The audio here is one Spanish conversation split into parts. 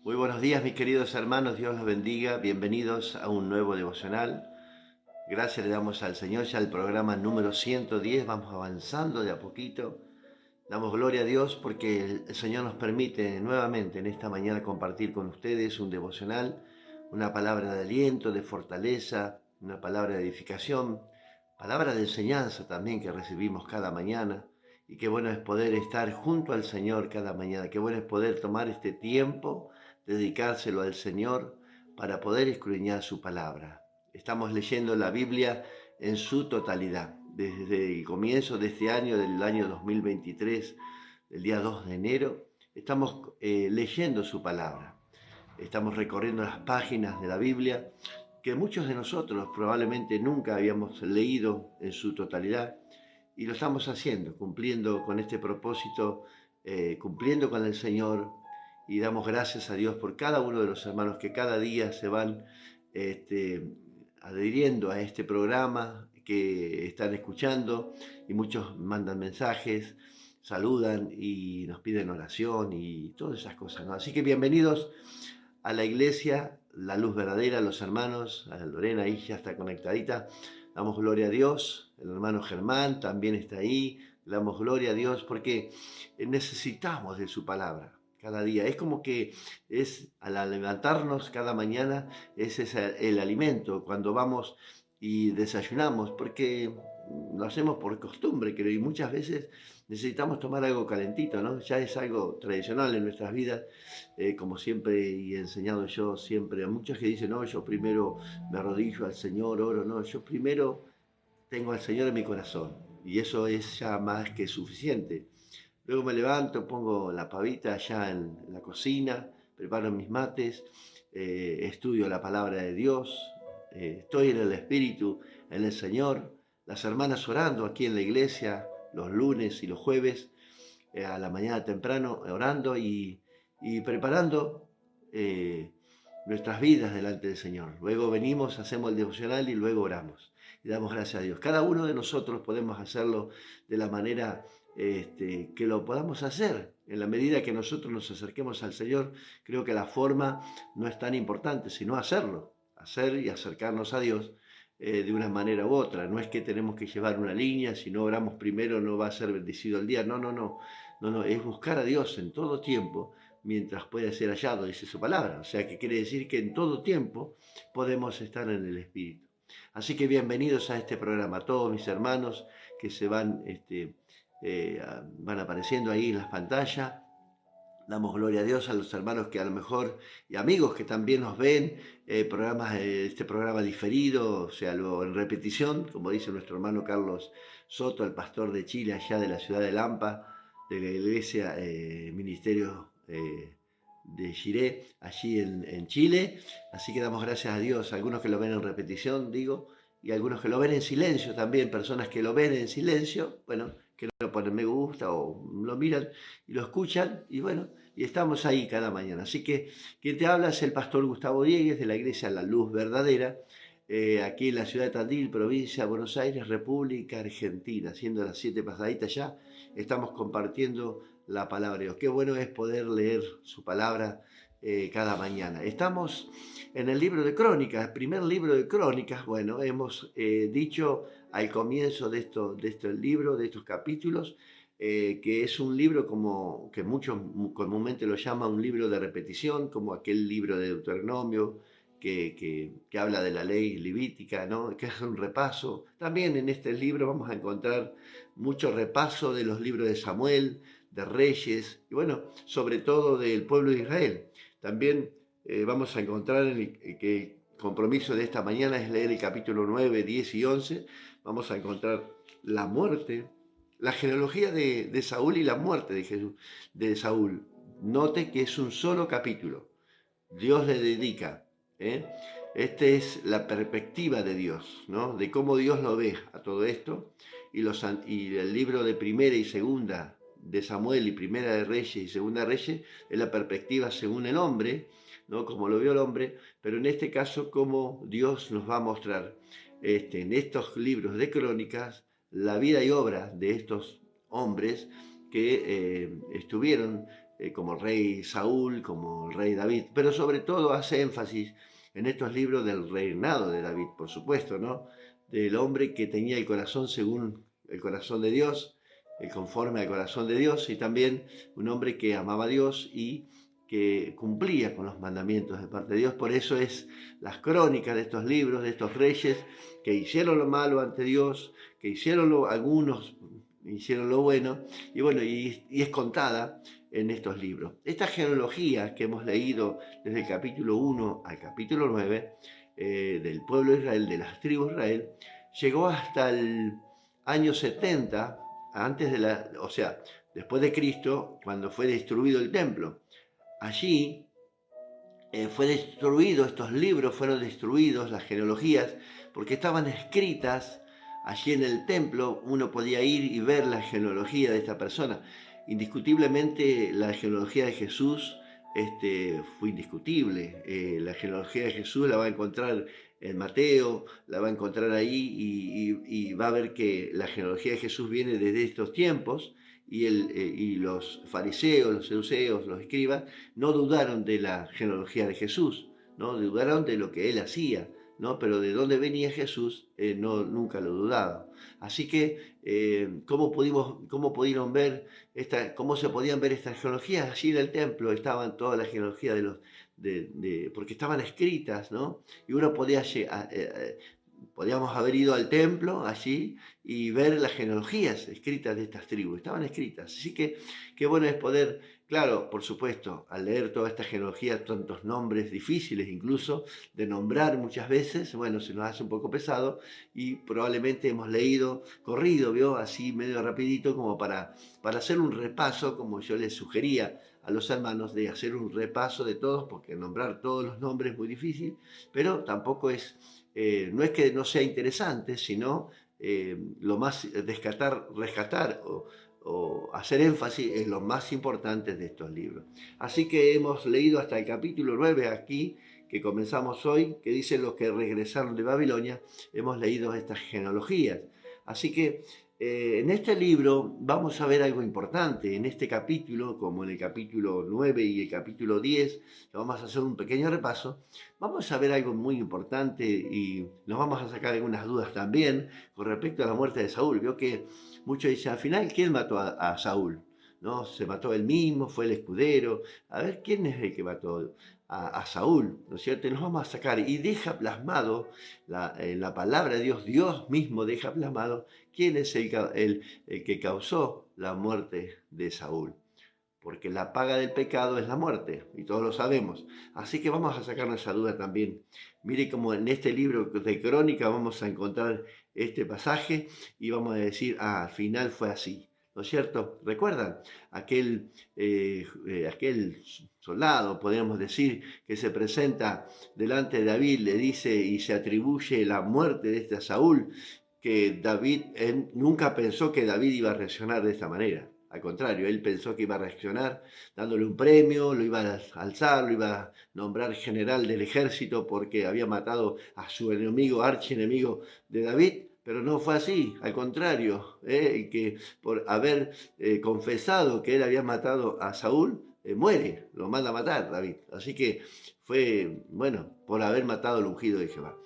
Muy buenos días, mis queridos hermanos, Dios los bendiga, bienvenidos a un nuevo devocional. Gracias le damos al Señor, ya el programa número 110, vamos avanzando de a poquito. Damos gloria a Dios porque el Señor nos permite nuevamente en esta mañana compartir con ustedes un devocional, una palabra de aliento, de fortaleza, una palabra de edificación, palabra de enseñanza también que recibimos cada mañana. Y qué bueno es poder estar junto al Señor cada mañana, qué bueno es poder tomar este tiempo, dedicárselo al Señor para poder escudriñar su palabra. Estamos leyendo la Biblia en su totalidad, desde el comienzo de este año, del año 2023, el día 2 de enero, estamos leyendo su palabra. Estamos recorriendo las páginas de la Biblia que muchos de nosotros probablemente nunca habíamos leído en su totalidad y lo estamos haciendo, cumpliendo con este propósito, cumpliendo con el Señor, y damos gracias a Dios por cada uno de los hermanos que cada día se van este, adhiriendo a este programa, que están escuchando y muchos mandan mensajes, saludan y nos piden oración y todas esas cosas, ¿no? Así que bienvenidos a la iglesia, la luz verdadera, los hermanos, a Lorena ahí ya está conectadita, damos gloria a Dios, el hermano Germán también está ahí, damos gloria a Dios porque necesitamos de su palabra cada día. Es como que es al levantarnos cada mañana, ese es el alimento, cuando vamos y desayunamos, porque lo hacemos por costumbre, creo, y muchas veces necesitamos tomar algo calentito, ¿no? Ya es algo tradicional en nuestras vidas, como siempre y he enseñado yo siempre a muchos que dicen, no, yo primero me arrodillo al Señor, oro, no, yo primero tengo al Señor en mi corazón y eso es ya más que suficiente. Luego me levanto, pongo la pavita allá en la cocina, preparo mis mates, estudio la palabra de Dios, estoy en el Espíritu, en el Señor, las hermanas orando aquí en la iglesia los lunes y los jueves, a la mañana temprano, orando y preparando eh, nuestras vidas delante del Señor. Luego venimos, hacemos el devocional y luego oramos. Y damos gracias a Dios. Cada uno de nosotros podemos hacerlo de la manera que lo podamos hacer. En la medida que nosotros nos acerquemos al Señor, creo que la forma no es tan importante, sino hacerlo. Hacer y acercarnos a Dios de una manera u otra. No es que tenemos que llevar una línea, si no oramos primero no va a ser bendecido el día. No, no, no. No, no, es buscar a Dios en todo tiempo mientras pueda ser hallado, dice su palabra. O sea que quiere decir que en todo tiempo podemos estar en el Espíritu. Así que bienvenidos a este programa, todos mis hermanos que se van apareciendo ahí en las pantallas. Damos gloria a Dios a los hermanos que a lo mejor, y amigos que también nos ven, este programa diferido, o sea, luego en repetición, como dice nuestro hermano Carlos Soto, el pastor de Chile, allá de la ciudad de Lampa, de la iglesia Ministerio de Jiré, allí en Chile. Así que damos gracias a Dios, algunos que lo ven en repetición, digo, y algunos que lo ven en silencio también, personas que lo ven en silencio, bueno, que no ponen me gusta o lo miran y lo escuchan, y bueno, y estamos ahí cada mañana. Así que quien te habla es el pastor Gustavo Diegues de la iglesia La Luz Verdadera, aquí en la ciudad de Tandil, provincia de Buenos Aires, República Argentina, siendo las 7 pasaditas ya, estamos compartiendo la palabra de Dios. Qué bueno es poder leer su palabra cada mañana. Estamos en el libro de Crónicas, el primer libro de Crónicas. Bueno, hemos dicho al comienzo de este libro, de estos capítulos, que es un libro como que muchos comúnmente lo llaman un libro de repetición, como aquel libro de Deuteronomio que habla de la ley levítica, ¿no? Que es un repaso. También en este libro vamos a encontrar mucho repaso de los libros de Samuel, de Reyes, y bueno, sobre todo del pueblo de Israel. También vamos a encontrar que el compromiso de esta mañana es leer el capítulo 9, 10 y 11. Vamos a encontrar la muerte, la genealogía de Saúl y la muerte de, Jesús, de Saúl. Note que es un solo capítulo. Dios le dedica. ¿eh? Esta es la perspectiva de Dios, ¿no? De cómo Dios lo ve a todo esto. Y el libro de Primera y Segunda de Samuel y Primera de Reyes y Segunda de Reyes es la perspectiva según el hombre, ¿no? Como lo vio el hombre, pero en este caso como Dios nos va a mostrar en estos libros de crónicas la vida y obra de estos hombres que estuvieron como el rey Saúl, como el rey David, pero sobre todo hace énfasis en estos libros del reinado de David, por supuesto, ¿no? Del hombre que tenía el corazón según el corazón de Dios, conforme al corazón de Dios, y también un hombre que amaba a Dios y que cumplía con los mandamientos de parte de Dios. Por eso es las crónicas de estos libros, de estos reyes que hicieron lo malo ante Dios, que algunos hicieron lo bueno, y bueno, y es contada en estos libros. Esta genealogía que hemos leído desde el capítulo 1 al capítulo 9, del pueblo de Israel, de las tribus de Israel, llegó hasta el año 70, o sea, después de Cristo, cuando fue destruido el templo. Allí fue destruido, estos libros fueron destruidos, las genealogías, porque estaban escritas allí en el templo. Uno podía ir y ver la genealogía de esta persona. Indiscutiblemente la genealogía de Jesús fue indiscutible. La genealogía de Jesús la va a encontrar en Mateo, la va a encontrar ahí y va a ver que la genealogía de Jesús viene desde estos tiempos. Y los fariseos, los saduceos, los escribas, no dudaron de la genealogía de Jesús, no dudaron de lo que él hacía, ¿no? Pero de dónde venía Jesús, no, nunca lo dudaban. Así que, ¿cómo pudieron ver cómo se podían ver estas genealogías? Allí en el templo estaban todas las genealogías porque estaban escritas, ¿no? Y uno podíamos haber ido al templo allí y ver las genealogías escritas de estas tribus, estaban escritas. Así que qué bueno es poder, claro, por supuesto, al leer toda esta genealogía, tantos nombres difíciles incluso de nombrar muchas veces, bueno, se nos hace un poco pesado y probablemente hemos leído corrido, ¿vio? Así medio rapidito como para hacer un repaso, como yo les sugería a los hermanos, de hacer un repaso de todos, porque nombrar todos los nombres es muy difícil, pero tampoco no es que no sea interesante, sino lo más rescatar o hacer énfasis en los más importantes de estos libros. Así que hemos leído hasta el capítulo 9 aquí, que comenzamos hoy, que dice los que regresaron de Babilonia. Hemos leído estas genealogías. Así que en este libro vamos a ver algo importante. En este capítulo, como en el capítulo 9 y el capítulo 10, vamos a hacer un pequeño repaso. Vamos a ver algo muy importante y nos vamos a sacar algunas dudas también con respecto a la muerte de Saúl. Veo que muchos dicen, al final, ¿quién mató a Saúl? ¿No? Se mató él mismo, fue el escudero. A ver, ¿quién es el que mató a Saúl? ¿No es cierto? Y nos vamos a sacar, y deja plasmado en la palabra de Dios, Dios mismo deja plasmado quién es el que causó la muerte de Saúl. Porque la paga del pecado es la muerte, y todos lo sabemos. Así que vamos a sacarnos esa duda también. Mire cómo en este libro de Crónica vamos a encontrar este pasaje y vamos a decir, al final fue así. ¿No es cierto? ¿Recuerdan? Aquel soldado, podríamos decir, que se presenta delante de David, le dice y se atribuye la muerte de este Saúl, que él nunca pensó que David iba a reaccionar de esta manera. Al contrario, él pensó que iba a reaccionar dándole un premio, lo iba a alzar, lo iba a nombrar general del ejército porque había matado a su enemigo, archienemigo de David, pero no fue así. Al contrario, que por haber confesado que él había matado a Saúl, muere, lo manda a matar David. Así que fue, bueno, por haber matado al ungido de Jehová.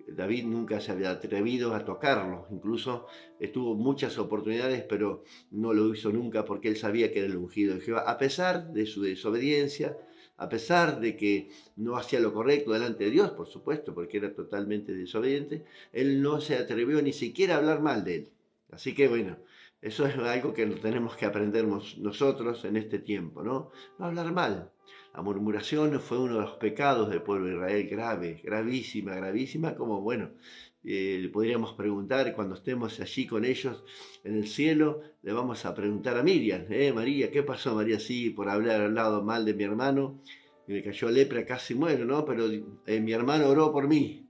David nunca se había atrevido a tocarlo, incluso tuvo muchas oportunidades, pero no lo hizo nunca porque él sabía que era el ungido de Jehová, a pesar de su desobediencia, a pesar de que no hacía lo correcto delante de Dios, por supuesto, porque era totalmente desobediente. Él no se atrevió ni siquiera a hablar mal de él. Así que bueno, eso es algo que tenemos que aprender nosotros en este tiempo, ¿no? No hablar mal. La murmuración fue uno de los pecados del pueblo de Israel, grave, gravísima, gravísima, como bueno, podríamos preguntar cuando estemos allí con ellos en el cielo, le vamos a preguntar a Miriam, María, ¿qué pasó María? Sí, por haber hablado mal de mi hermano, me cayó lepra, casi muero, ¿no? Pero mi hermano oró por mí,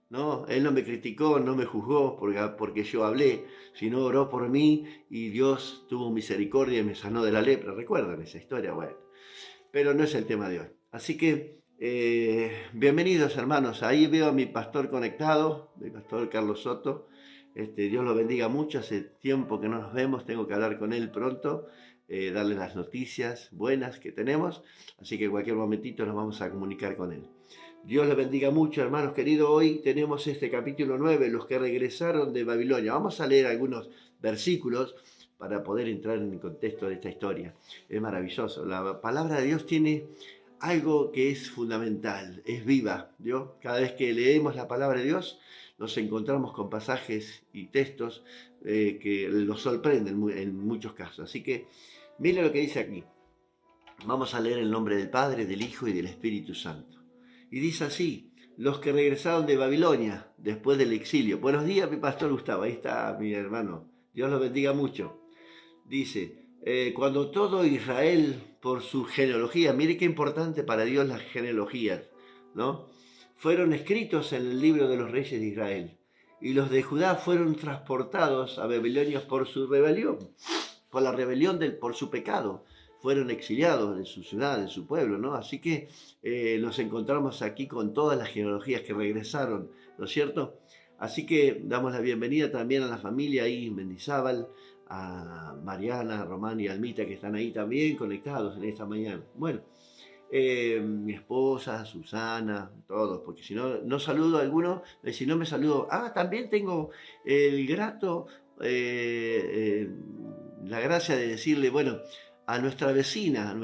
¿no? Él no me criticó, no me juzgó porque yo hablé, sino oró por mí y Dios tuvo misericordia y me sanó de la lepra. ¿Recuerdan esa historia? Bueno, pero no es el tema de hoy. Así que bienvenidos hermanos, ahí veo a mi pastor conectado, mi pastor Carlos Soto, Dios lo bendiga mucho, hace tiempo que no nos vemos, tengo que hablar con él pronto, darle las noticias buenas que tenemos, así que en cualquier momentito nos vamos a comunicar con él. Dios les bendiga mucho, hermanos queridos. Hoy tenemos este capítulo 9, los que regresaron de Babilonia. Vamos a leer algunos versículos para poder entrar en el contexto de esta historia. Es maravilloso. La palabra de Dios tiene algo que es fundamental, es viva. ¿Dios? Cada vez que leemos la palabra de Dios, nos encontramos con pasajes y textos que nos sorprenden en muchos casos. Así que mire lo que dice aquí. Vamos a leer el nombre del Padre, del Hijo y del Espíritu Santo. Y dice así: los que regresaron de Babilonia después del exilio. Buenos días, mi pastor Gustavo. Ahí está mi hermano. Dios lo bendiga mucho. Dice, cuando todo Israel, por su genealogía, mire qué importante para Dios las genealogías, ¿no? Fueron escritos en el libro de los reyes de Israel. Y los de Judá fueron transportados a Babilonia por su rebelión, por la rebelión por su pecado. Fueron exiliados de su ciudad, de su pueblo, ¿no? Así que nos encontramos aquí con todas las genealogías que regresaron, ¿no es cierto? Así que damos la bienvenida también a la familia ahí en Mendizábal, a Mariana, a Román y a Almita, que están ahí también conectados en esta mañana. Bueno, mi esposa, Susana, todos, porque si no, no saludo a alguno, si no me saludo, también tengo el grato, la gracia de decirle, bueno, a nuestra vecina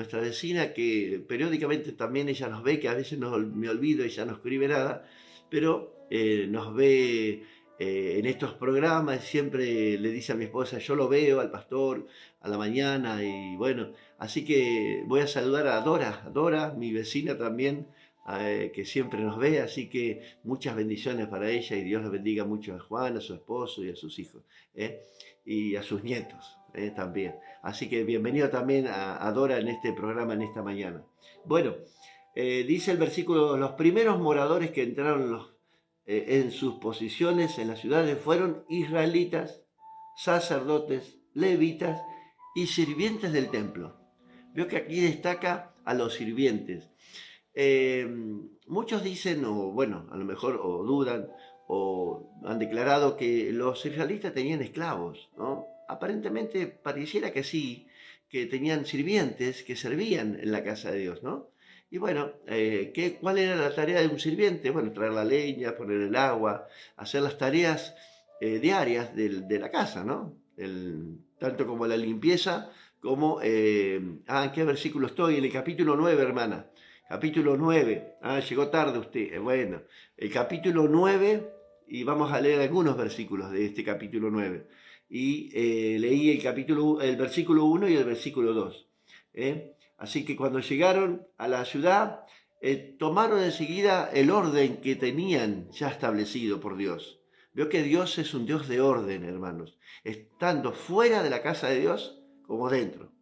que periódicamente también ella nos ve, que a veces me olvido, ella no escribe nada, pero nos ve en estos programas, siempre le dice a mi esposa, yo lo veo al pastor a la mañana, y bueno, así que voy a saludar a Dora, mi vecina también, que siempre nos ve, así que muchas bendiciones para ella y Dios le bendiga mucho a Juan, a su esposo y a sus hijos, y a sus nietos también. Así que bienvenido también a Dora en este programa en esta mañana. Bueno, dice el versículo, los primeros moradores que entraron en sus posiciones en las ciudades fueron israelitas, sacerdotes, levitas y sirvientes del templo. Veo que aquí destaca a los sirvientes. Muchos dicen, o bueno, a lo mejor o dudan, o han declarado que los israelitas tenían esclavos, ¿no? Aparentemente pareciera que sí, que tenían sirvientes que servían en la casa de Dios, ¿no? Y bueno, ¿cuál era la tarea de un sirviente? Bueno, traer la leña, poner el agua, hacer las tareas diarias de la casa, ¿no? Tanto como la limpieza, como... ¿en qué versículo estoy? En el capítulo 9, hermana. Capítulo 9. Llegó tarde usted. Bueno, el capítulo 9, y vamos a leer algunos versículos de este capítulo 9. Y leí el versículo 1 y el versículo 2. Así que cuando llegaron a la ciudad, tomaron enseguida el orden que tenían ya establecido por Dios. Veo que Dios es un Dios de orden, hermanos, estando fuera de la casa de Dios como dentro,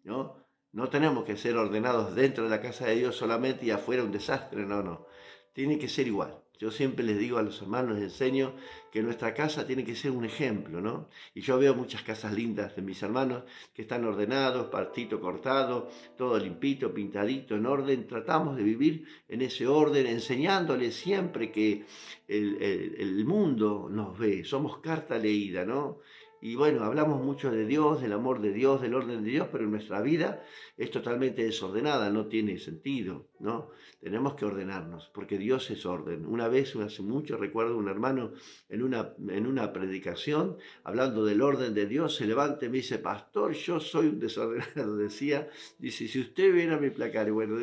¿no? No tenemos que ser ordenados dentro de la casa de Dios solamente y afuera un desastre, no. Tiene que ser igual. Yo siempre les digo a los hermanos, les enseño que nuestra casa tiene que ser un ejemplo, ¿no? Y yo veo muchas casas lindas de mis hermanos que están ordenados, partito cortado, todo limpito, pintadito, en orden. Tratamos de vivir en ese orden, enseñándoles siempre que el mundo nos ve, somos carta leída, ¿no? Y bueno, hablamos mucho de Dios, del amor de Dios, del orden de Dios, pero nuestra vida es totalmente desordenada, no tiene sentido, ¿no? Tenemos que ordenarnos, porque Dios es orden. Una vez, hace mucho, recuerdo un hermano en una predicación, hablando del orden de Dios, se levanta y me dice, pastor, yo soy un desordenado, dice, si usted viera mi placar, bueno,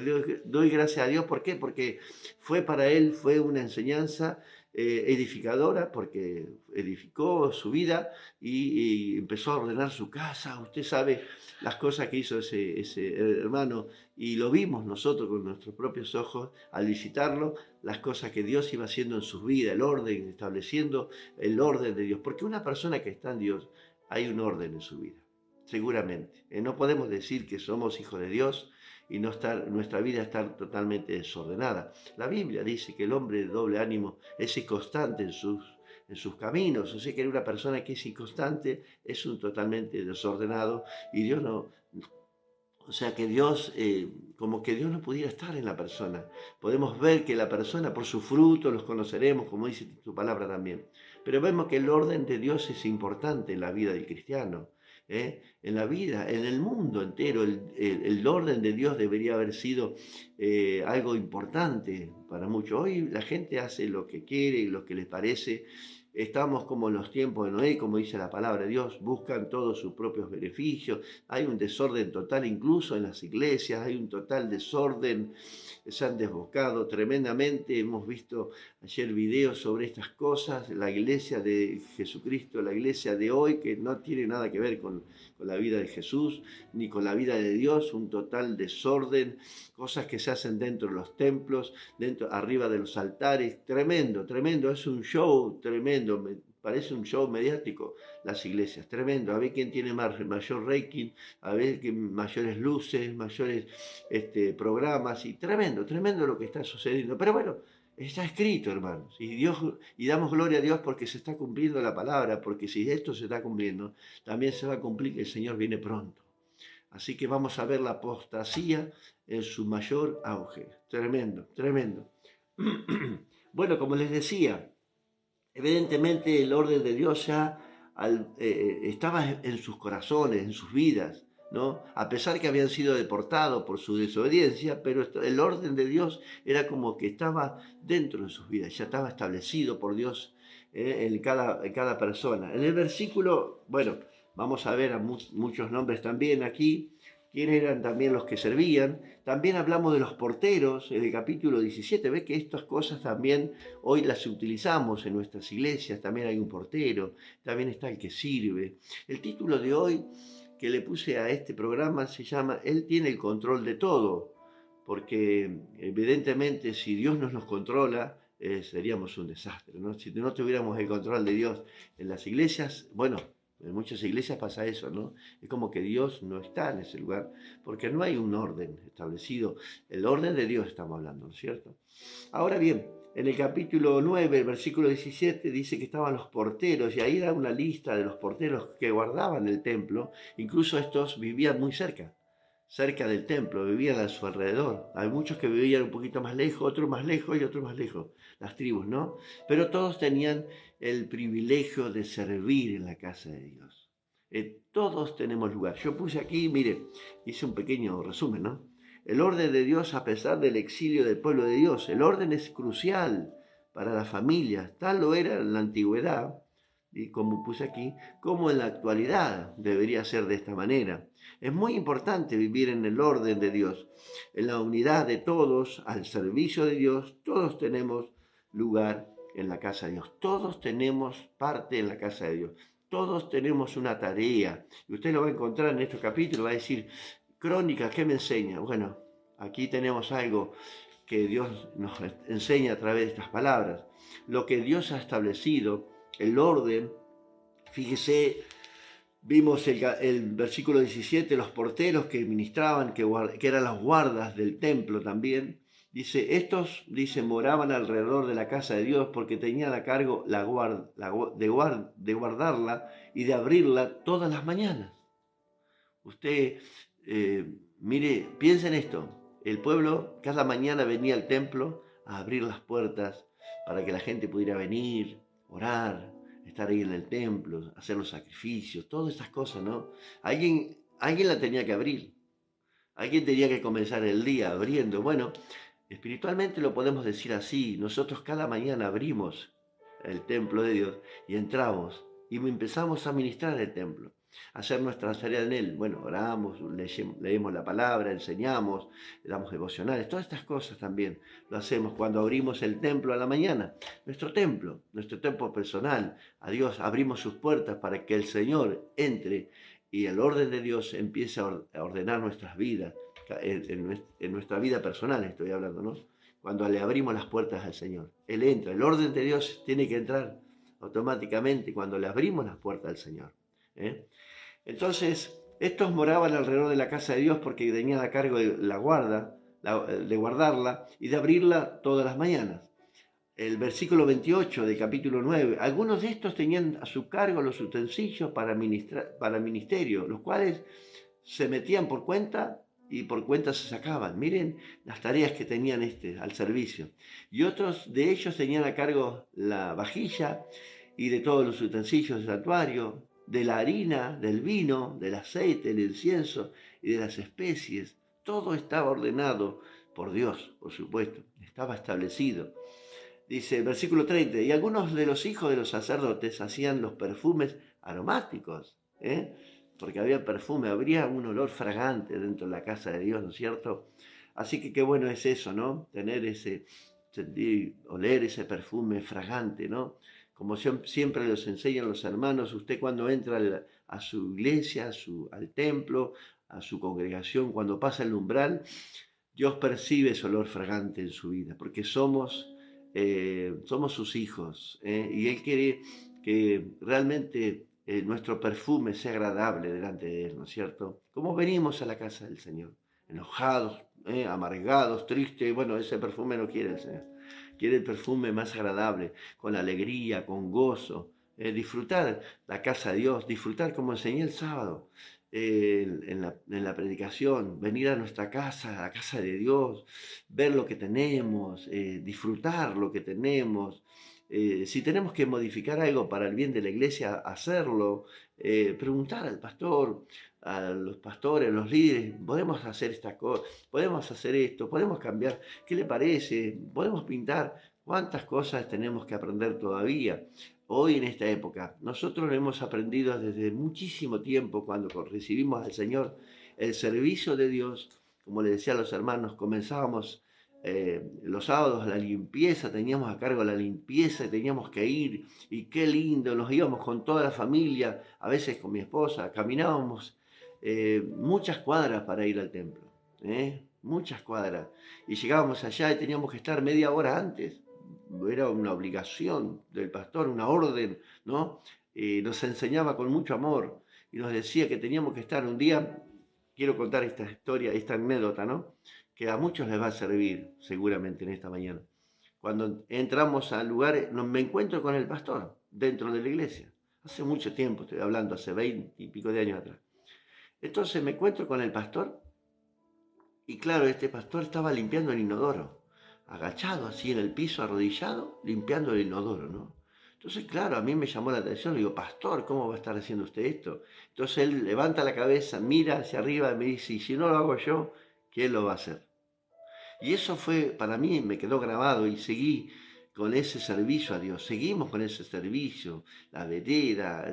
doy gracias a Dios, ¿por qué? Porque para él fue una enseñanza edificadora, porque edificó su vida y empezó a ordenar su casa. Usted sabe las cosas que hizo ese hermano, y lo vimos nosotros con nuestros propios ojos al visitarlo, las cosas que Dios iba haciendo en su vida, el orden, estableciendo el orden de Dios, porque una persona que está en Dios, hay un orden en su vida, seguramente. No podemos decir que somos hijos de Dios y nuestra vida está totalmente desordenada. La Biblia dice que el hombre de doble ánimo es inconstante en sus caminos. O sea que una persona que es inconstante es un totalmente desordenado, y Dios no... O sea que Dios, como que Dios no pudiera estar en la persona. Podemos ver que la persona por su fruto los conoceremos, como dice tu palabra también. Pero vemos que el orden de Dios es importante en la vida del cristiano. En la vida, en el mundo entero, el orden de Dios debería haber sido algo importante para muchos. Hoy la gente hace lo que quiere y lo que les parece. Estamos como en los tiempos de Noé, como dice la palabra de Dios, buscan todos sus propios beneficios. Hay un desorden total, incluso en las iglesias, hay un total desorden. Se han desbocado tremendamente. Hemos visto ayer videos sobre estas cosas. La iglesia de Jesucristo, la iglesia de hoy, que no tiene nada que ver con la vida de Jesús, ni con la vida de Dios, un total desorden, cosas que se hacen dentro de los templos, arriba de los altares, tremendo, tremendo, es un show tremendo, parece un show mediático las iglesias, tremendo, a ver quién tiene mayor rating, a ver mayores luces, mayores programas, y tremendo, tremendo lo que está sucediendo, pero bueno, está escrito, hermanos, y damos gloria a Dios porque se está cumpliendo la palabra, porque si esto se está cumpliendo, también se va a cumplir que el Señor viene pronto. Así que vamos a ver la apostasía en su mayor auge. Tremendo, tremendo. Bueno, como les decía, evidentemente el orden de Dios ya estaba en sus corazones, en sus vidas, ¿no? A pesar que habían sido deportados por su desobediencia, pero el orden de Dios era como que estaba dentro de sus vidas, ya estaba establecido por Dios en cada persona. En el versículo, bueno, vamos a ver a muchos nombres también aquí, quiénes eran también los que servían. También hablamos de los porteros en el capítulo 17. Ve que estas cosas también hoy las utilizamos en nuestras iglesias. También hay un portero, también está el que sirve. El título de hoy que le puse a este programa se llama Él tiene el control de todo, porque evidentemente si Dios no nos controla, seríamos un desastre, ¿no? Si no tuviéramos el control de Dios en las iglesias, bueno, en muchas iglesias pasa eso, ¿no? Es como que Dios no está en ese lugar, porque no hay un orden establecido. El orden de Dios estamos hablando, ¿no es cierto? Ahora bien, en el capítulo 9, el versículo 17, dice que estaban los porteros, y ahí da una lista de los porteros que guardaban el templo. Incluso estos vivían muy cerca del templo, vivían a su alrededor. Hay muchos que vivían un poquito más lejos, otros más lejos y otros más lejos, las tribus, ¿no? Pero todos tenían el privilegio de servir en la casa de Dios. Todos tenemos lugar. Yo puse aquí, mire, hice un pequeño resumen, ¿no? El orden de Dios a pesar del exilio del pueblo de Dios. El orden es crucial para las familias. Tal lo era en la antigüedad, y como puse aquí, como en la actualidad debería ser de esta manera. Es muy importante vivir en el orden de Dios, en la unidad de todos, al servicio de Dios. Todos tenemos lugar en la casa de Dios. Todos tenemos parte en la casa de Dios. Todos tenemos una tarea. Y usted lo va a encontrar en este capítulo, va a decir, Crónicas, ¿qué me enseña? Bueno, aquí tenemos algo que Dios nos enseña a través de estas palabras. Lo que Dios ha establecido, el orden. Fíjese, vimos el versículo 17, los porteros que ministraban, que eran las guardas del templo también. Dice, estos, dice, moraban alrededor de la casa de Dios porque tenían a cargo de guardarla y de abrirla todas las mañanas. Usted, mire, piensa en esto. El pueblo cada mañana venía al templo a abrir las puertas para que la gente pudiera venir, orar, estar ahí en el templo, hacer los sacrificios, todas estas cosas, ¿no? Alguien la tenía que abrir. Alguien tenía que comenzar el día abriendo. Bueno, espiritualmente lo podemos decir así. Nosotros cada mañana abrimos el templo de Dios y entramos y empezamos a ministrar el templo, a hacer nuestra tarea en él. Bueno, oramos, leemos la palabra, enseñamos, damos devocionales, todas estas cosas también lo hacemos cuando abrimos el templo a la mañana. Nuestro templo personal, a Dios abrimos sus puertas para que el Señor entre y el orden de Dios empiece a ordenar nuestras vidas, en nuestra vida personal estoy hablando, ¿no? Cuando le abrimos las puertas al Señor, Él entra. El orden de Dios tiene que entrar automáticamente cuando le abrimos las puertas al Señor. Entonces, estos moraban alrededor de la casa de Dios porque tenían a cargo de de guardarla y de abrirla todas las mañanas. El versículo 28 del capítulo 9, algunos de estos tenían a su cargo los utensilios para ministerio, los cuales se metían por cuenta y por cuenta se sacaban. Miren las tareas que tenían al servicio. Y otros de ellos tenían a cargo la vajilla y de todos los utensilios del santuario, de la harina, del vino, del aceite, del incienso y de las especies. Todo estaba ordenado por Dios, por supuesto, estaba establecido. Dice el versículo 30, y algunos de los hijos de los sacerdotes hacían los perfumes aromáticos, porque había perfume, habría un olor fragante dentro de la casa de Dios, ¿no es cierto? Así que qué bueno es eso, ¿no? Tener ese, sentir, oler ese perfume fragante, ¿no? Como siempre los enseñan los hermanos, usted cuando entra a su iglesia, al templo, a su congregación, cuando pasa el umbral, Dios percibe ese olor fragante en su vida, porque somos sus hijos, y Él quiere que realmente nuestro perfume sea agradable delante de Él, ¿no es cierto? Como venimos a la casa del Señor, enojados, amargados, tristes, bueno, ese perfume no quiere el Señor. Quiere el perfume más agradable, con alegría, con gozo, disfrutar la casa de Dios, disfrutar como enseñé el sábado, en la predicación, venir a nuestra casa, a la casa de Dios, ver lo que tenemos, disfrutar lo que tenemos. Si tenemos que modificar algo para el bien de la iglesia, hacerlo, preguntar al pastor, a los pastores, a los líderes, podemos hacer esta cosa, podemos hacer esto, podemos cambiar, ¿qué le parece? Podemos pintar. ¿Cuántas cosas tenemos que aprender todavía? Hoy en esta época, nosotros hemos aprendido desde muchísimo tiempo, cuando recibimos al Señor, el servicio de Dios. Como le decía a los hermanos, comenzábamos los sábados la limpieza, teníamos a cargo la limpieza y teníamos que ir, y qué lindo, nos íbamos con toda la familia, a veces con mi esposa, caminábamos muchas cuadras para ir al templo, muchas cuadras, y llegábamos allá y teníamos que estar media hora antes. Era una obligación del pastor, una orden, ¿no? Nos enseñaba con mucho amor y nos decía que teníamos que estar un día. Quiero contar esta historia, esta anécdota, ¿no? Que a muchos les va a servir seguramente en esta mañana. Cuando entramos al lugar, me encuentro con el pastor dentro de la iglesia. Hace mucho tiempo, estoy hablando, hace 20 y pico de años atrás. Entonces me encuentro con el pastor y claro, este pastor estaba limpiando el inodoro, agachado así en el piso, arrodillado, limpiando el inodoro, ¿no? Entonces, claro, a mí me llamó la atención, le digo, pastor, ¿cómo va a estar haciendo usted esto? Entonces él levanta la cabeza, mira hacia arriba y me dice, y si no lo hago yo, ¿quién lo va a hacer? Y eso fue, para mí, me quedó grabado y seguí con ese servicio a Dios. Seguimos con ese servicio, la vereda,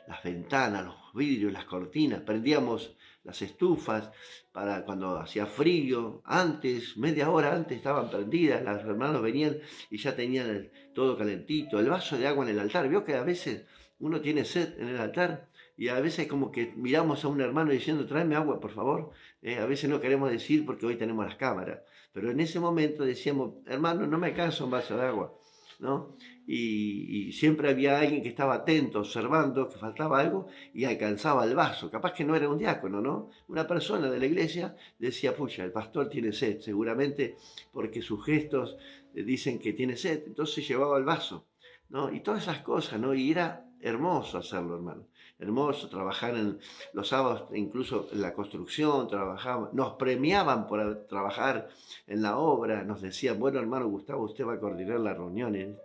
las ventanas, los vidrios, las cortinas. Prendíamos las estufas para cuando hacía frío. Antes, media hora antes estaban prendidas. Los hermanos venían y ya tenían todo calentito. El vaso de agua en el altar. Vio que a veces uno tiene sed en el altar y a veces como que miramos a un hermano diciendo, tráeme agua, por favor. A veces no queremos decir porque hoy tenemos las cámaras. Pero en ese momento decíamos, hermano, no me alcanza un vaso de agua, ¿no? Y siempre había alguien que estaba atento, observando que faltaba algo y alcanzaba el vaso. Capaz que no era un diácono, ¿no? Una persona de la iglesia decía, pucha, el pastor tiene sed, seguramente porque sus gestos dicen que tiene sed. Entonces llevaba el vaso, ¿no? Y todas esas cosas, ¿no? Y era hermoso hacerlo, hermano. Hermoso trabajar en los sábados, incluso en la construcción, trabajaban, nos premiaban por trabajar en la obra, nos decían, bueno, hermano Gustavo, usted va a coordinar las reuniones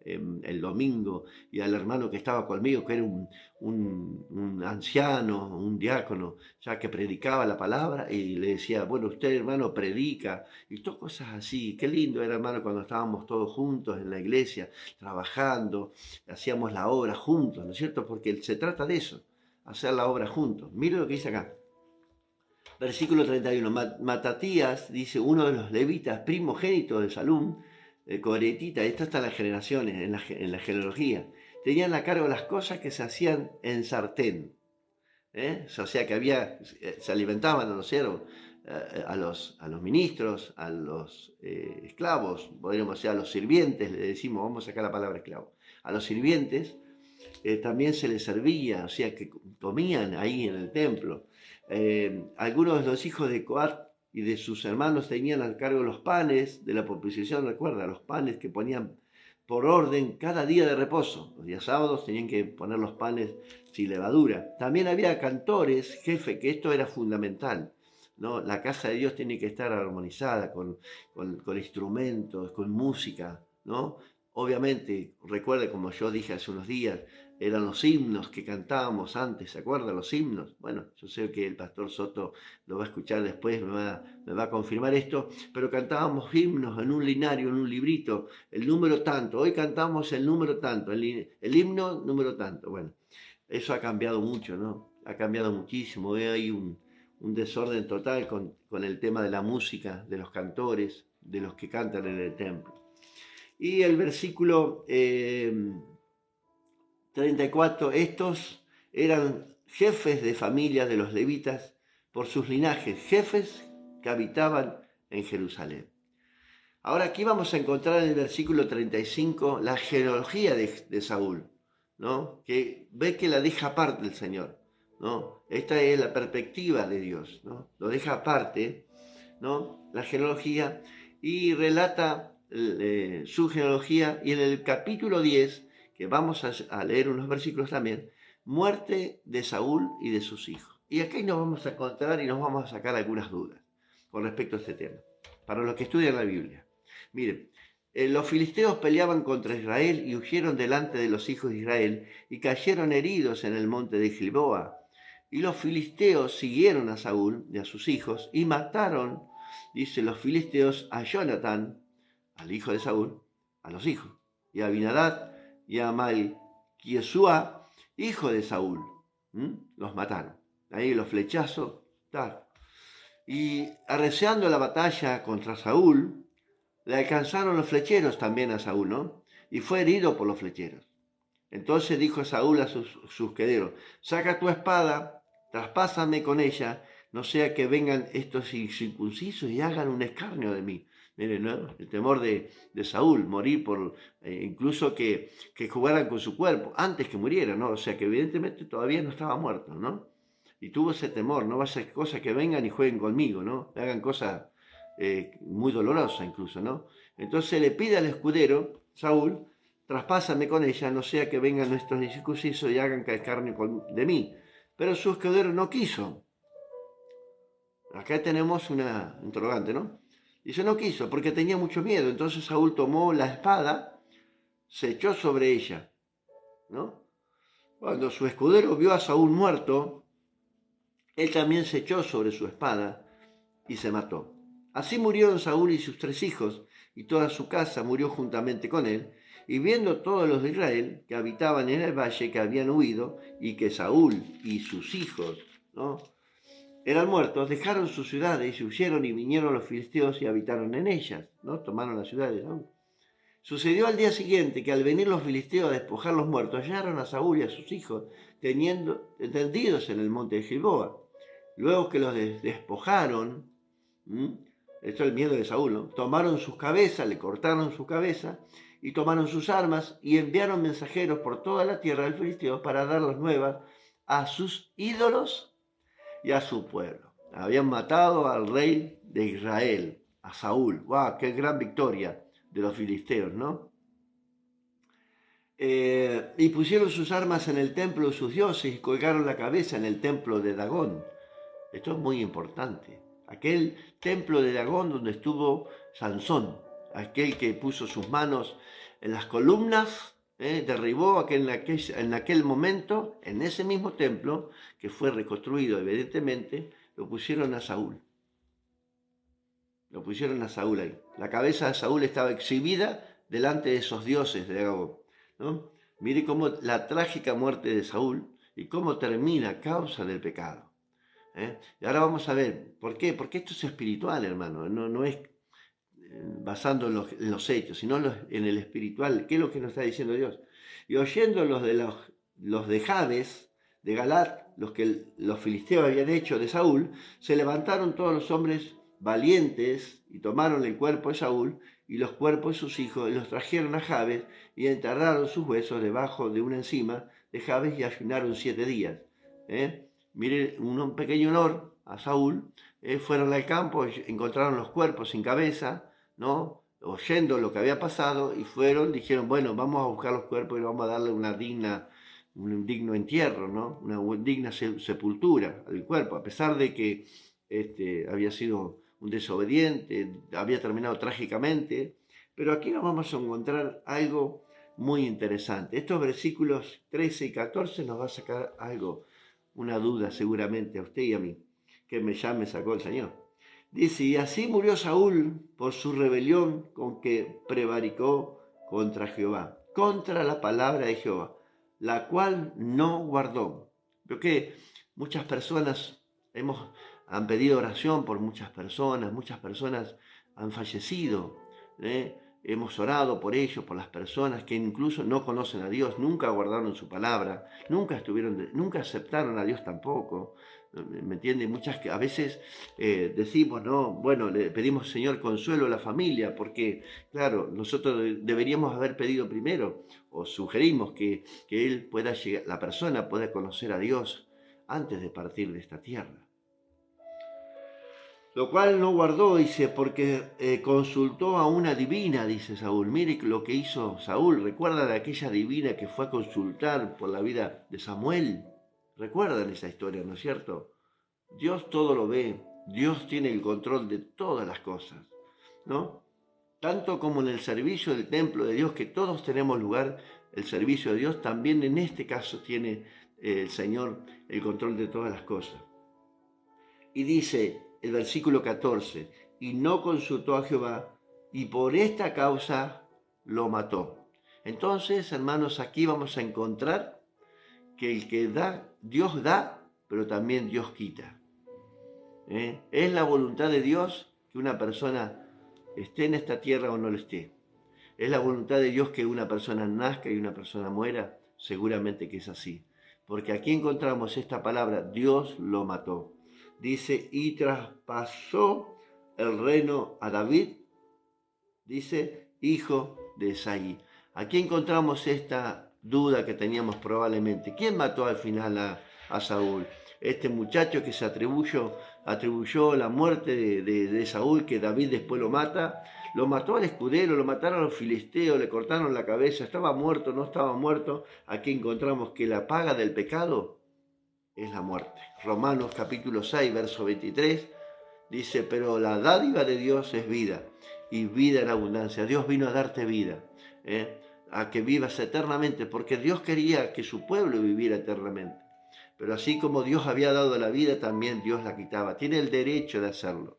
el domingo, y al hermano que estaba conmigo, que era un anciano, un diácono, ya que predicaba la palabra, y le decía, bueno, usted hermano predica, y todas cosas así. Qué lindo era, hermano, cuando estábamos todos juntos en la iglesia, trabajando, hacíamos la obra juntos, ¿no es cierto? Porque se trata de eso, hacer la obra juntos. Mire lo que dice acá. Versículo 31. Matatías, dice, uno de los levitas primogénitos de Salum, coretita, esto está en las generaciones, en la genealogía, tenían a cargo las cosas que se hacían en sartén. O sea que se alimentaban a los siervos, a los ministros, a los esclavos, podríamos decir a los sirvientes, le decimos, vamos a sacar la palabra esclavo, a los sirvientes también se les servía, o sea que comían ahí en el templo. Algunos de los hijos de Coat y de sus hermanos tenían al cargo los panes de la proposición, recuerda, los panes que ponían por orden cada día de reposo. Los días sábados tenían que poner los panes sin levadura. También había cantores, jefe, que esto era fundamental, ¿no? La casa de Dios tiene que estar armonizada con instrumentos, con música, ¿no? obviamente, recuerde como yo dije hace unos días, eran los himnos que cantábamos antes, ¿se acuerdan los himnos? Bueno, yo sé que el pastor Soto lo va a escuchar después, me va a confirmar esto, pero cantábamos himnos en un linario, en un librito, el número tanto, hoy cantamos el número tanto, el himno número tanto. Bueno, eso ha cambiado mucho, ¿no? Ha cambiado muchísimo, hoy hay un desorden total con el tema de la música, de los cantores, de los que cantan en el templo. Y el versículo 34, estos eran jefes de familia de los levitas por sus linajes, jefes que habitaban en Jerusalén. Ahora aquí vamos a encontrar en el versículo 35 la genealogía de Saúl, ¿no? Que ve que la deja aparte el Señor, ¿no? Esta es la perspectiva de Dios, ¿no? Lo deja aparte, ¿no? La genealogía, y relata su genealogía, y en el capítulo 10, que vamos a leer unos versículos también, muerte de Saúl y de sus hijos. Y aquí nos vamos a encontrar y nos vamos a sacar algunas dudas con respecto a este tema, para los que estudian la Biblia. Miren, los filisteos peleaban contra Israel y huyeron delante de los hijos de Israel y cayeron heridos en el monte de Gilboa. Y los filisteos siguieron a Saúl y a sus hijos y mataron, dice, los filisteos a Jonatán, al hijo de Saúl, a los hijos, y a Abinadab y a Malquiesúa, hijo de Saúl. Los mataron. Ahí los flechazos, tal. Y arreciando la batalla contra Saúl, le alcanzaron los flecheros también a Saúl, ¿no? Y fue herido por los flecheros. Entonces dijo Saúl a sus quederos, saca tu espada, traspásame con ella, no sea que vengan estos incircuncisos y hagan un escarnio de mí. Miren, ¿no? El temor de Saúl, morir por, incluso que jugaran con su cuerpo, antes que muriera, ¿no? O sea que evidentemente todavía no estaba muerto, ¿no? Y tuvo ese temor, no va a ser cosa que vengan y jueguen conmigo, ¿no? Hagan cosas muy dolorosas incluso, ¿no? Entonces le pide al escudero, Saúl, traspásame con ella, no sea que vengan nuestros incircuncisos y hagan carne de mí. Pero su escudero no quiso. Acá tenemos una interrogante, ¿no? Dice, no quiso, porque tenía mucho miedo. Entonces Saúl tomó la espada, se echó sobre ella, ¿no? Cuando su escudero vio a Saúl muerto, él también se echó sobre su espada y se mató. Así murieron Saúl y sus 3 hijos, y toda su casa murió juntamente con él. Y viendo todos los de Israel que habitaban en el valle que habían huido, y que Saúl y sus hijos, ¿no?, eran muertos, dejaron sus ciudades y huyeron, y vinieron los filisteos y habitaron en ellas, ¿no? Tomaron las ciudades, ¿no? Sucedió al día siguiente que al venir los filisteos a despojar los muertos, hallaron a Saúl y a sus hijos tendidos en el monte de Gilboa. Luego que los despojaron, esto es el miedo de Saúl, ¿no?, tomaron sus cabezas, le cortaron su cabeza y tomaron sus armas y enviaron mensajeros por toda la tierra del filisteo para dar las nuevas a sus ídolos y a su pueblo. Habían matado al rey de Israel, a Saúl. ¡Wow! ¡Qué gran victoria de los filisteos!, ¿no? Y pusieron sus armas en el templo de sus dioses y colgaron la cabeza en el templo de Dagón. Esto es muy importante. Aquel templo de Dagón donde estuvo Sansón, aquel que puso sus manos en las columnas, derribó en aquel momento, en ese mismo templo, que fue reconstruido evidentemente, lo pusieron a Saúl. Lo pusieron a Saúl ahí. La cabeza de Saúl estaba exhibida delante de esos dioses de Dagón, ¿no? Mire cómo la trágica muerte de Saúl y cómo termina a causa del pecado. Y ahora vamos a ver, ¿por qué? Porque esto es espiritual, hermano, no es basando en los hechos, sino en el espiritual. ¿Qué es lo que nos está diciendo Dios? Y oyendo los de Jabes, de Galat, los que los filisteos habían hecho de Saúl, se levantaron todos los hombres valientes y tomaron el cuerpo de Saúl y los cuerpos de sus hijos y los trajeron a Jabes y enterraron sus huesos debajo de una encima de Jabes y ayunaron 7 días. Mire, un pequeño honor a Saúl. Fueron al campo, encontraron los cuerpos sin cabeza, ¿no?, oyendo lo que había pasado, y dijeron, bueno, vamos a buscar los cuerpos y vamos a darle un digno entierro, ¿no?, una digna sepultura al cuerpo, a pesar de que había sido un desobediente, había terminado trágicamente, Pero aquí nos vamos a encontrar algo muy interesante. Estos versículos 13 y 14 nos va a sacar algo, una duda seguramente a usted y a mí, que ya me sacó el Señor. Dice, y así murió Saúl por su rebelión con que prevaricó contra Jehová, contra la palabra de Jehová, la cual no guardó. Creo que muchas personas han pedido oración por muchas personas han fallecido, ¿eh? Hemos orado por ellos, por las personas que incluso no conocen a Dios, nunca guardaron su palabra, nunca aceptaron a Dios tampoco. ¿Me entiende? Muchas que a veces decimos, no, bueno, le pedimos, Señor, consuelo a la familia, porque, claro, nosotros deberíamos haber pedido primero, o sugerimos que él pueda llegar, la persona pueda conocer a Dios antes de partir de esta tierra. Lo cual no guardó, dice, porque consultó a una divina, dice Saúl. Mire lo que hizo Saúl. ¿Recuerdan de aquella divina que fue a consultar por la vida de Samuel? ¿Recuerdan esa historia, no es cierto? Dios todo lo ve. Dios tiene el control de todas las cosas, ¿no? Tanto como en el servicio del templo de Dios, que todos tenemos lugar, el servicio de Dios, también en este caso tiene el Señor el control de todas las cosas. Y dice el versículo 14, y no consultó a Jehová, y por esta causa lo mató. Entonces, hermanos, aquí vamos a encontrar que el que da, Dios da, pero también Dios quita. Es la voluntad de Dios que una persona esté en esta tierra o no lo esté. Es la voluntad de Dios que una persona nazca y una persona muera. Seguramente que es así. Porque aquí encontramos esta palabra, Dios lo mató. Dice, y traspasó el reino a David, dice, hijo de Isaí. Aquí encontramos esta duda que teníamos probablemente. ¿Quién mató al final a Saúl? Este muchacho que se atribuyó la muerte de Saúl, que David después lo mata. Lo mató al escudero, lo mataron a los filisteos, le cortaron la cabeza, estaba muerto, no estaba muerto. Aquí encontramos que la paga del pecado es la muerte. Romanos capítulo 6, verso 23, dice, pero la dádiva de Dios es vida, y vida en abundancia. Dios vino a darte vida, a que vivas eternamente, porque Dios quería que su pueblo viviera eternamente. Pero así como Dios había dado la vida, también Dios la quitaba. Tiene el derecho de hacerlo.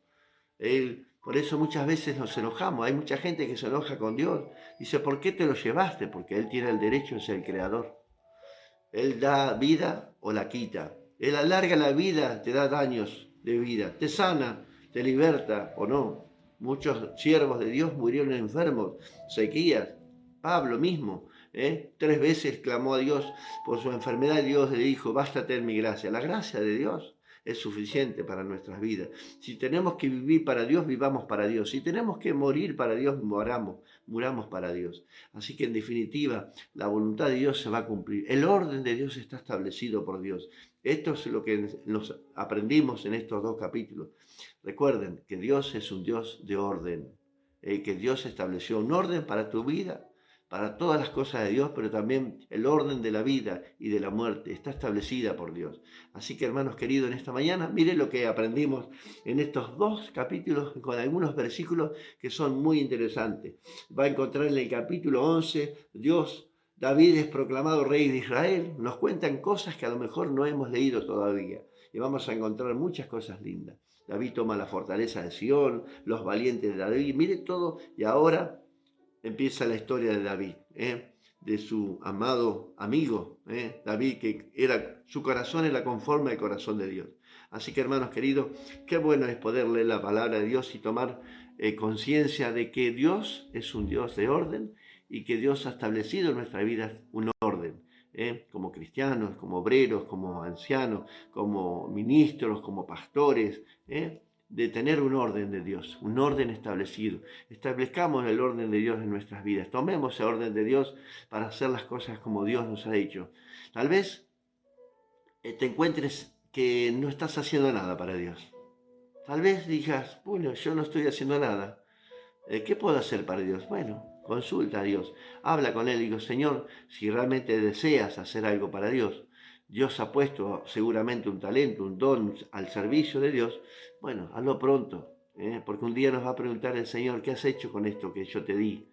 Por eso muchas veces nos enojamos. Hay mucha gente que se enoja con Dios. Dice, ¿por qué te lo llevaste? Porque Él tiene el derecho de ser el creador. Él da vida o la quita. Él alarga la vida, te da años de vida. Te sana, te liberta o no. Muchos siervos de Dios murieron enfermos. Ezequías, Pablo mismo. 3 veces clamó a Dios por su enfermedad y Dios le dijo, bástate en mi gracia. La gracia de Dios es suficiente para nuestras vidas. Si tenemos que vivir para Dios, vivamos para Dios. Si tenemos que morir para Dios, muramos para Dios. Así que en definitiva, la voluntad de Dios se va a cumplir. El orden de Dios está establecido por Dios. Esto es lo que nos aprendimos en estos 2 capítulos. Recuerden que Dios es un Dios de orden, que Dios estableció un orden para tu vida, para todas las cosas de Dios, pero también el orden de la vida y de la muerte está establecida por Dios. Así que, hermanos queridos, en esta mañana, miren lo que aprendimos en estos 2 capítulos con algunos versículos que son muy interesantes. Va a encontrar en el capítulo 11, David es proclamado rey de Israel. Nos cuentan cosas que a lo mejor no hemos leído todavía. Y vamos a encontrar muchas cosas lindas. David toma la fortaleza de Sión, los valientes de David. Mire todo, y ahora empieza la historia de David, de su amado amigo, David, que su corazón era conforme al corazón de Dios. Así que, hermanos queridos, qué bueno es poder leer la palabra de Dios y tomar conciencia de que Dios es un Dios de orden y que Dios ha establecido en nuestra vida un orden, como cristianos, como obreros, como ancianos, como ministros, como pastores, de tener un orden de Dios, un orden establecido. Establezcamos el orden de Dios en nuestras vidas. Tomemos el orden de Dios para hacer las cosas como Dios nos ha dicho. Tal vez te encuentres que no estás haciendo nada para Dios. Tal vez digas, bueno, yo no estoy haciendo nada. ¿Qué puedo hacer para Dios? Bueno, consulta a Dios. Habla con Él y digo, Señor, si realmente deseas hacer algo para Dios, Dios ha puesto seguramente un talento, un don al servicio de Dios, bueno, hazlo pronto, porque un día nos va a preguntar el Señor, ¿qué has hecho con esto que yo te di?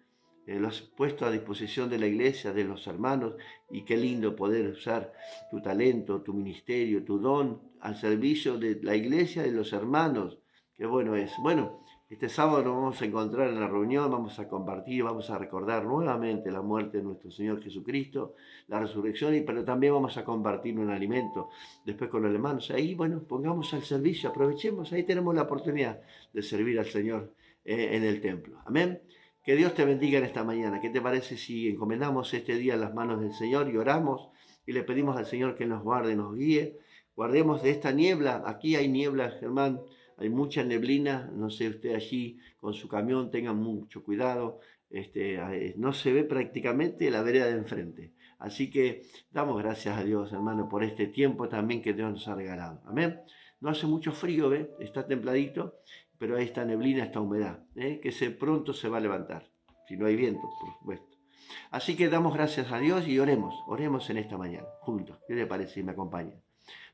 lo has puesto a disposición de la iglesia, de los hermanos, y qué lindo poder usar tu talento, tu ministerio, tu don al servicio de la iglesia, de los hermanos. Qué bueno es. Bueno, este sábado nos vamos a encontrar en la reunión, vamos a compartir, vamos a recordar nuevamente la muerte de nuestro Señor Jesucristo, la resurrección, pero también vamos a compartir un alimento después con los hermanos. Ahí, bueno, pongamos al servicio, aprovechemos, ahí tenemos la oportunidad de servir al Señor en el templo. Amén. Que Dios te bendiga en esta mañana. ¿Qué te parece si encomendamos este día en las manos del Señor y oramos y le pedimos al Señor que nos guarde, nos guíe? Guardemos de esta niebla. Aquí hay niebla, Germán. Hay mucha neblina. No sé, usted allí con su camión, tenga mucho cuidado. No se ve prácticamente la vereda de enfrente. Así que damos gracias a Dios, hermano, por este tiempo también que Dios nos ha regalado. Amén. No hace mucho frío, ¿ve? Está templadito, pero hay esta neblina, esta humedad, que pronto se va a levantar, si no hay viento, por supuesto. Así que damos gracias a Dios y oremos en esta mañana, juntos. ¿Qué le parece si me acompaña?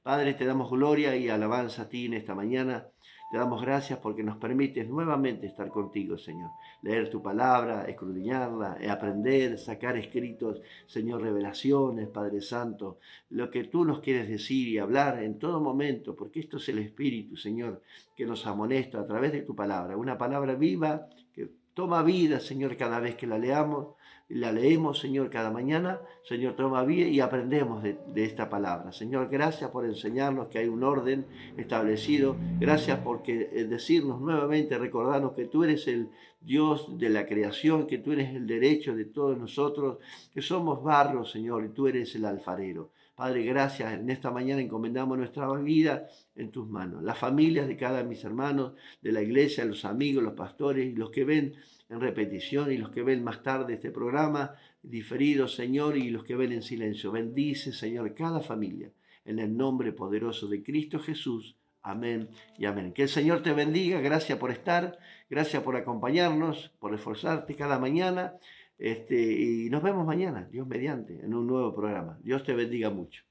Padre, te damos gloria y alabanza a ti en esta mañana. Te damos gracias porque nos permites nuevamente estar contigo, Señor. Leer tu palabra, escudriñarla, aprender, sacar escritos, Señor, revelaciones, Padre Santo, lo que tú nos quieres decir y hablar en todo momento, porque esto es el Espíritu, Señor, que nos amonesta a través de tu palabra. Una palabra viva que toma vida, Señor, cada vez que la leemos, Señor, cada mañana. Señor, toma vida y aprendemos de esta palabra. Señor, gracias por enseñarnos que hay un orden establecido. Gracias por decirnos nuevamente, recordarnos que tú eres el Dios de la creación, que tú eres el derecho de todos nosotros, que somos barro, Señor, y tú eres el alfarero. Padre, gracias. En esta mañana encomendamos nuestra vida en tus manos. Las familias de cada de mis hermanos, de la iglesia, los amigos, los pastores, los que ven en repetición y los que ven más tarde este programa diferido, Señor, y los que ven en silencio. Bendice, Señor, cada familia. En el nombre poderoso de Cristo Jesús. Amén y amén. Que el Señor te bendiga. Gracias por estar. Gracias por acompañarnos, por esforzarte cada mañana. Y nos vemos mañana, Dios mediante, en un nuevo programa. Dios te bendiga mucho.